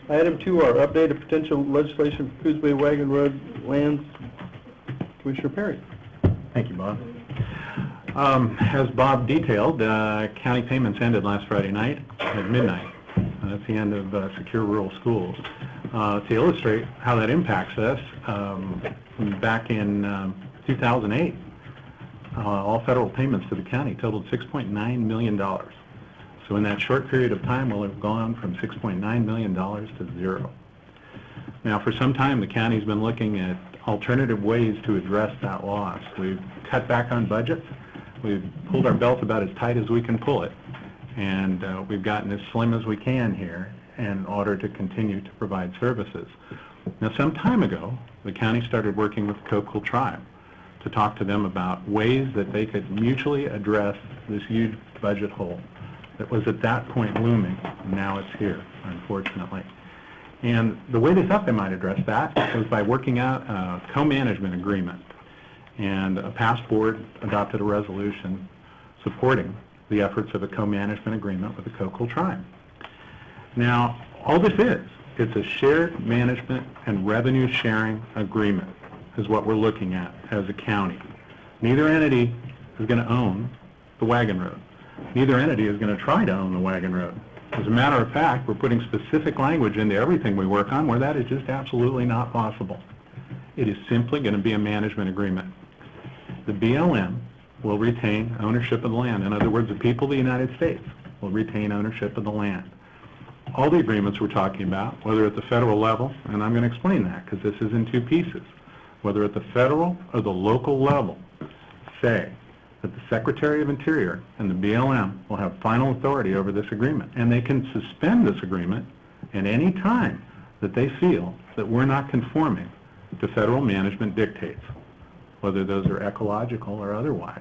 Item 2, our update of potential legislation for Coos Bay Wagon Road lands. Commissioner Parry. Thank you, Bob. As Bob detailed, county payments ended last Friday night at midnight. That's the end of secure rural schools. To illustrate how that impacts us, back in 2008, all federal payments to the county totaled $6.9 million. So in that short period of time, we'll have gone from $6.9 million to zero. Now, for some time, the county's been looking at alternative ways to address that loss. We've cut back on budgets. We've pulled our belt about as tight as we can pull it. And we've gotten as slim as we can here in order to continue to provide services. Now, some time ago, the county started working with the Coquille Tribe to talk to them about ways that they could mutually address this huge budget hole that was at that point looming. Now it's here, unfortunately. And the way they thought they might address that was by working out a co-management agreement. And a past board adopted a resolution supporting the efforts of a co-management agreement with the Coquille Tribe. Now, all this is, it's a shared management and revenue sharing agreement is what we're looking at as a county. Neither entity is going to own the wagon road. Neither entity is going to try to own the wagon road. As a matter of fact, we're putting specific language into everything we work on where that is just absolutely not possible. It is simply going to be a management agreement. The BLM will retain ownership of the land. In other words, the people of the United States will retain ownership of the land. All the agreements we're talking about, whether at the federal level, and I'm going to explain that because this is in two pieces, whether at the federal or the local level, say that the Secretary of Interior and the BLM will have final authority over this agreement, and they can suspend this agreement at any time that they feel that we're not conforming to federal management dictates, whether those are ecological or otherwise.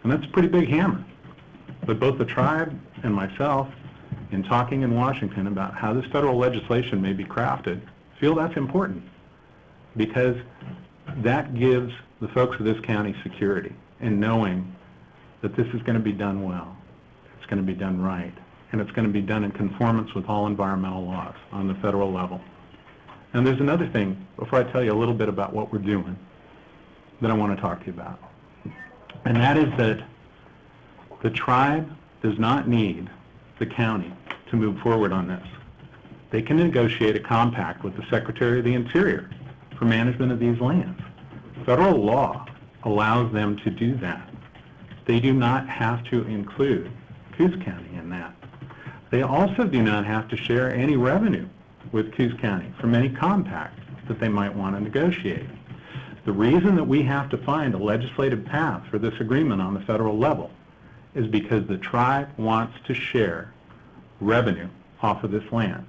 And that's a pretty big hammer. But both the tribe and myself, in talking in Washington about how this federal legislation may be crafted, feel that's important because that gives the folks of this county security in knowing that this is going to be done well, it's going to be done right, and it's going to be done in conformance with all environmental laws on the federal level. And there's another thing, before I tell you a little bit about what we're doing, that I want to talk to you about. And that is that the tribe does not need the county to move forward on this. They can negotiate a compact with the Secretary of the Interior for management of these lands. Federal law allows them to do that. They do not have to include Coos County in that. They also do not have to share any revenue with Coos County from any compact that they might want to negotiate. The reason that we have to find a legislative path for this agreement on the federal level is because the tribe wants to share revenue off of this land,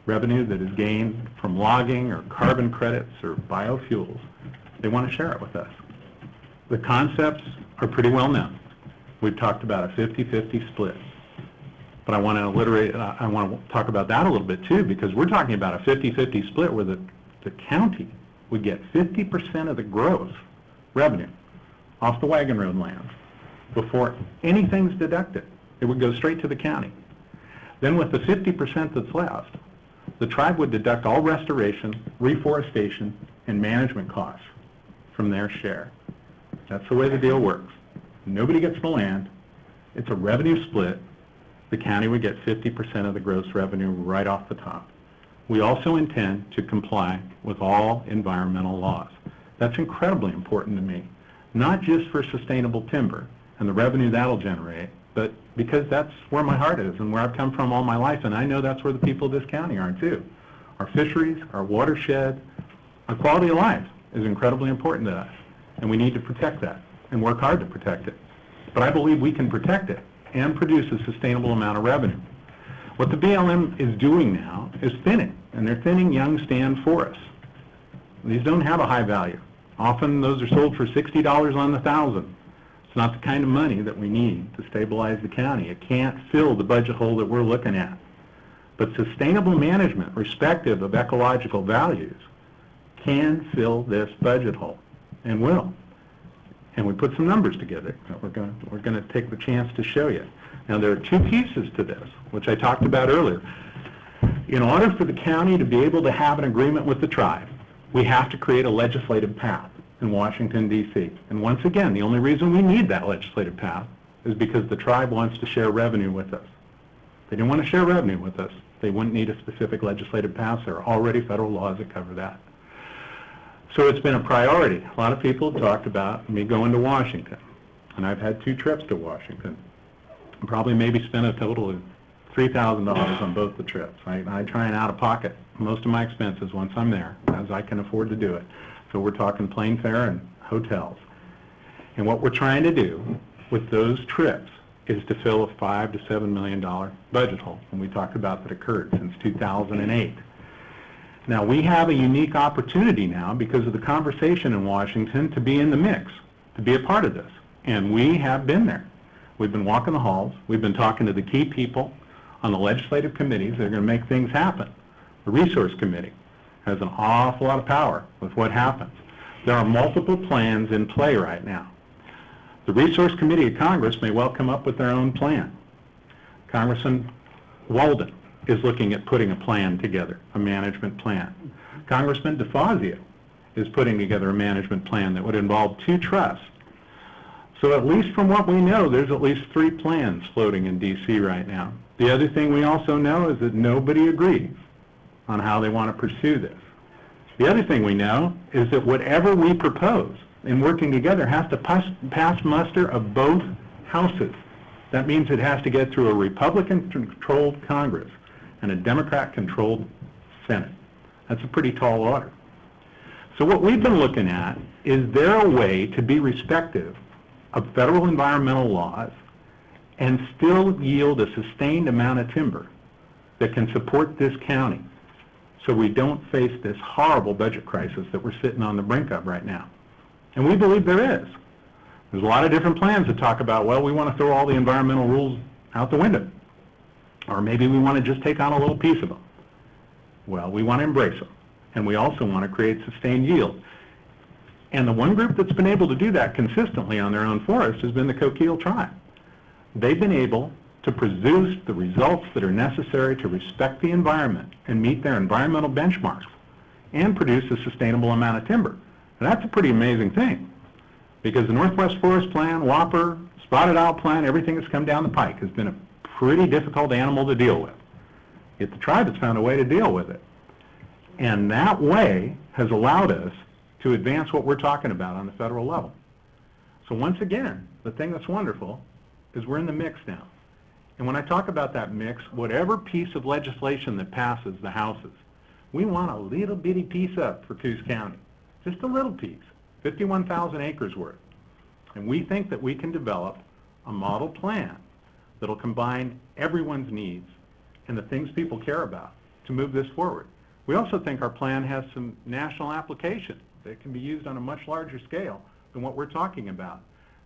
revenue that is gained from logging or carbon credits or biofuels. They want to share it with us. The concepts are pretty well known. We've talked about a 50-50 split. But I want to talk about that a little bit too, because we're talking about a 50-50 split where the county would get 50% of the gross revenue off the wagon road land before anything's deducted. It would go straight to the county. Then with the 50% that's left, the tribe would deduct all restoration, reforestation, and management costs from their share. That's the way the deal works. Nobody gets the land. It's a revenue split. The county would get 50% of the gross revenue right off the top. We also intend to comply with all environmental laws. That's incredibly important to me, not just for sustainable timber and the revenue that'll generate, but because that's where my heart is and where I've come from all my life, and I know that's where the people of this county are too. Our fisheries, our watershed, our quality of life is incredibly important to us, and we need to protect that and work hard to protect it. But I believe we can protect it and produce a sustainable amount of revenue. What the BLM is doing now is thinning, and they're thinning young stand forests. These don't have a high value. Often those are sold for $60 on the thousand. It's not the kind of money that we need to stabilize the county. It can't fill the budget hole that we're looking at. But sustainable management, respective of ecological values, can fill this budget hole and will. and we put some numbers together that we're going to take the chance to show you. Now, there are two pieces to this, which I talked about earlier. In order for the county to be able to have an agreement with the tribe, we have to create a legislative path in Washington, D.C. And once again, the only reason we need that legislative path is because the tribe wants to share revenue with us. If they didn't want to share revenue with us, they wouldn't need a specific legislative path. There are already federal laws that cover that. So it's been a priority. A lot of people have talked about me going to Washington, and I've had 2 trips to Washington. I probably maybe spent a total of $3,000 on both the trips. I try and out-of-pocket most of my expenses once I'm there, as I can afford to do it. So we're talking plane fare and hotels. And what we're trying to do with those trips is to fill a $5 to $7 million budget hole, and we talked about that occurred since 2008. Now, we have a unique opportunity now because of the conversation in Washington to be in the mix, to be a part of this. And we have been there. We've been walking the halls. We've been talking to the key people on the legislative committees that are going to make things happen. The Resource Committee has an awful lot of power with what happens. There are multiple plans in play right now. The Resource Committee of Congress may well come up with their own plan. Congressman Walden is looking at putting a plan together, a management plan. Congressman DeFazio is putting together a management plan that would involve 2 trusts. So at least from what we know, there's at least 3 plans floating in D.C. right now. The other thing we also know is that nobody agrees on how they want to pursue this. The other thing we know is that whatever we propose in working together has to pass muster of both houses. That means it has to get through a Republican-controlled Congress and a Democrat-controlled Senate. That's a pretty tall order. So what we've been looking at is there a way to be respective of federal environmental laws and still yield a sustained amount of timber that can support this county so we don't face this horrible budget crisis that we're sitting on the brink of right now? And we believe there is. There's a lot of different plans that talk about, well, we want to throw all the environmental rules out the window. Or maybe we want to just take on a little piece of them. Well, we want to embrace them. And we also want to create sustained yield. And the one group that's been able to do that consistently on their own forest has been the Coquille Tribe. They've been able to produce the results that are necessary to respect the environment and meet their environmental benchmarks and produce a sustainable amount of timber. And that's a pretty amazing thing, because the Northwest Forest Plan, Whopper, Spotted Owl Plan, everything that's come down the pike has been a pretty difficult animal to deal with. Yet the tribe has found a way to deal with it. And that way has allowed us to advance what we're talking about on the federal level. So once again, the thing that's wonderful is we're in the mix now. And when I talk about that mix, whatever piece of legislation that passes the houses, we want a little bitty piece up for Coos County. Just a little piece, 51,000 acres worth. And we think that we can develop a model plan that'll combine everyone's needs and the things people care about to move this forward. We also think our plan has some national application that can be used on a much larger scale than what we're talking about.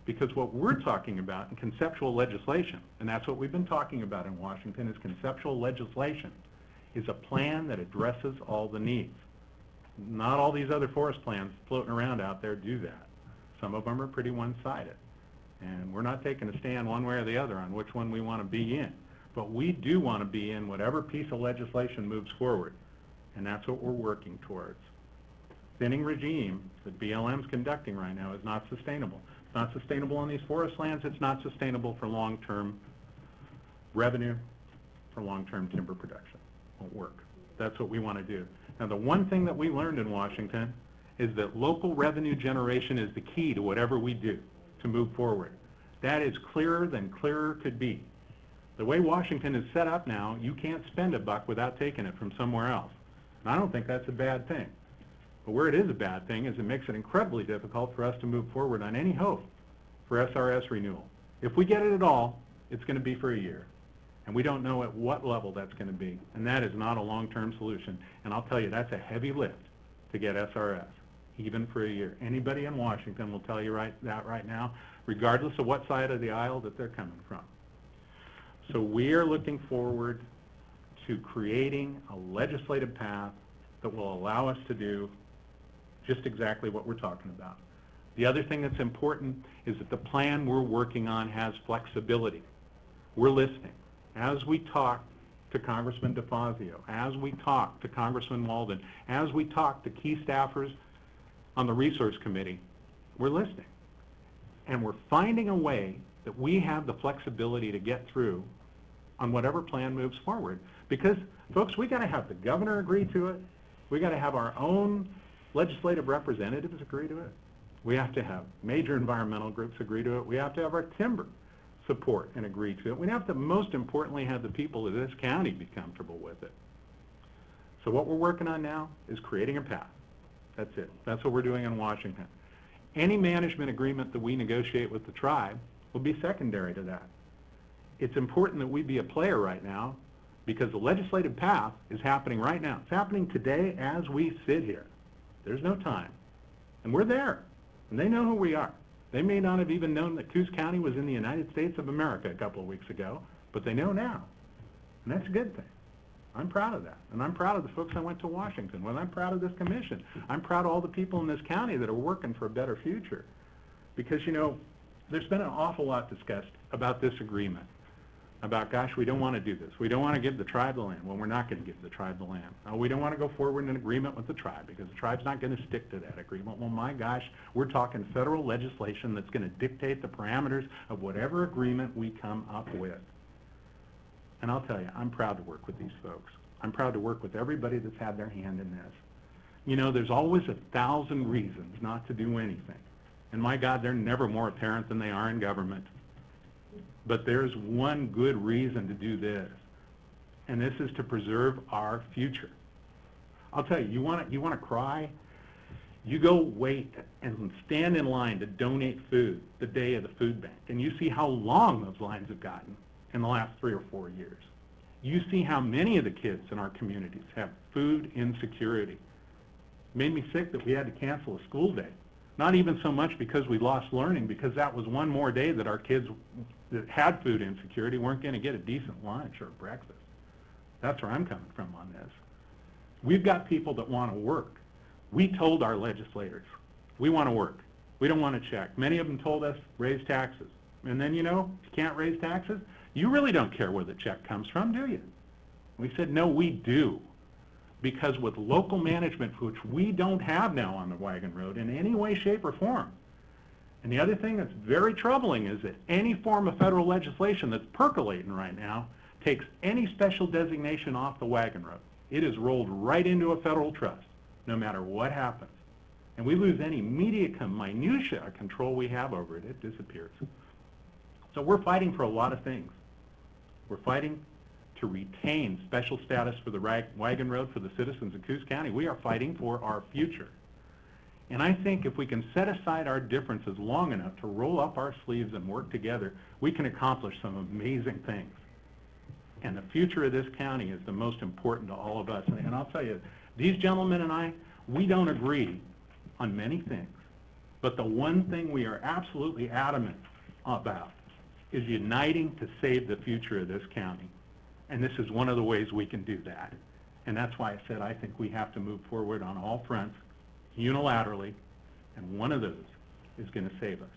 Because what we're talking about in conceptual legislation, and that's what we've been talking about in Washington, is conceptual legislation, is a plan that addresses all the needs. Not all these other forest plans floating around out there do that. Some of them are pretty one-sided. And we're not taking a stand one way or the other on which one we want to be in. But we do want to be in whatever piece of legislation moves forward. And that's what we're working towards. Thinning regime that BLM's conducting right now is not sustainable. It's not sustainable on these forest lands. It's not sustainable for long-term revenue, for long-term timber production. It won't work. That's what we want to do. Now, the one thing that we learned in Washington is that local revenue generation is the key to whatever we do to move forward. That is clearer than clearer could be. The way Washington is set up now, you can't spend a buck without taking it from somewhere else. And I don't think that's a bad thing. But where it is a bad thing is it makes it incredibly difficult for us to move forward on any hope for SRS renewal. If we get it at all, it's going to be for a year. And we don't know at what level that's going to be. And that is not a long-term solution. And I'll tell you, that's a heavy lift to get SRS, even for a year. Anybody in Washington will tell you that right now, regardless of what side of the aisle that they're coming from. So we are looking forward to creating a legislative path that will allow us to do just exactly what we're talking about. The other thing that's important is that the plan we're working on has flexibility. We're listening. As we talk to Congressman DeFazio, as we talk to Congressman Walden, as we talk to key staffers on the Resource Committee, we're listening. And we're finding a way that we have the flexibility to get through on whatever plan moves forward. Because, folks, we got to have the governor agree to it. We got to have our own legislative representatives agree to it. We have to have major environmental groups agree to it. We have to have our timber support and agree to it. We have to, most importantly, have the people of this county be comfortable with it. So what we're working on now is creating a path. That's it. That's what we're doing in Washington. Any management agreement that we negotiate with the tribe will be secondary to that. It's important that we be a player right now because the legislative path is happening right now. It's happening today as we sit here. There's no time. And we're there. And they know who we are. They may not have even known that Coos County was in the United States of America a couple of weeks ago, but they know now. And that's a good thing. I'm proud of that. And I'm proud of the folks that went to Washington. Well, I'm proud of this commission. I'm proud of all the people in this county that are working for a better future. Because, you know, there's been an awful lot discussed about this agreement. About, gosh, we don't want to do this. We don't want to give the tribe the land. Well, we're not going to give the tribe the land. Oh, we don't want to go forward in an agreement with the tribe because the tribe's not going to stick to that agreement. Well, my gosh, we're talking federal legislation that's going to dictate the parameters of whatever agreement we come up with. And I'll tell you, I'm proud to work with these folks. I'm proud to work with everybody that's had their hand in this. You know, there's always 1,000 reasons not to do anything. And my God, they're never more apparent than they are in government. But there's one good reason to do this, and this is to preserve our future. I'll tell you, you want to cry? You go wait and stand in line to donate food the day of the food bank, and you see how long those lines have gotten in the last 3 or 4 years. You see how many of the kids in our communities have food insecurity. It made me sick that we had to cancel a school day. Not even so much because we lost learning, because that was one more day that our kids that had food insecurity weren't going to get a decent lunch or breakfast. That's where I'm coming from on this. We've got people that want to work. We told our legislators, we want to work. We don't want to check. Many of them told us, raise taxes. And then, you know, if you can't raise taxes, you really don't care where the check comes from, do you? We said, no, we do. Because with local management, which we don't have now on the Wagon Road in any way, shape, or form. And the other thing that's very troubling is that any form of federal legislation that's percolating right now takes any special designation off the Wagon Road. It is rolled right into a federal trust, no matter what happens. And we lose any minutia control we have over it. It disappears. So we're fighting for a lot of things. We're fighting to retain special status for the Wagon Road for the citizens of Coos County. We are fighting for our future. And I think if we can set aside our differences long enough to roll up our sleeves and work together, we can accomplish some amazing things. And the future of this county is the most important to all of us. And I'll tell you, these gentlemen and I, we don't agree on many things. But the one thing we are absolutely adamant about is uniting to save the future of this county. And this is one of the ways we can do that. And that's why I said I think we have to move forward on all fronts, unilaterally, and one of those is going to save us.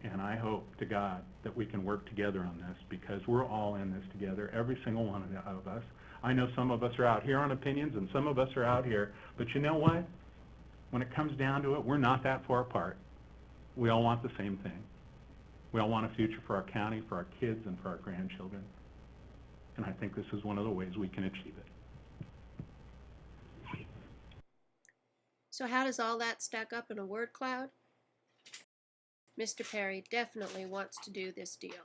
And I hope to God that we can work together on this because we're all in this together, every single one of us. I know some of us are out here on opinions and some of us are out here, but you know what? When it comes down to it, we're not that far apart. We all want the same thing. We all want a future for our county, for our kids, and for our grandchildren. And I think this is one of the ways we can achieve it. So how does all that stack up in a word cloud? Mr. Parry definitely wants to do this deal.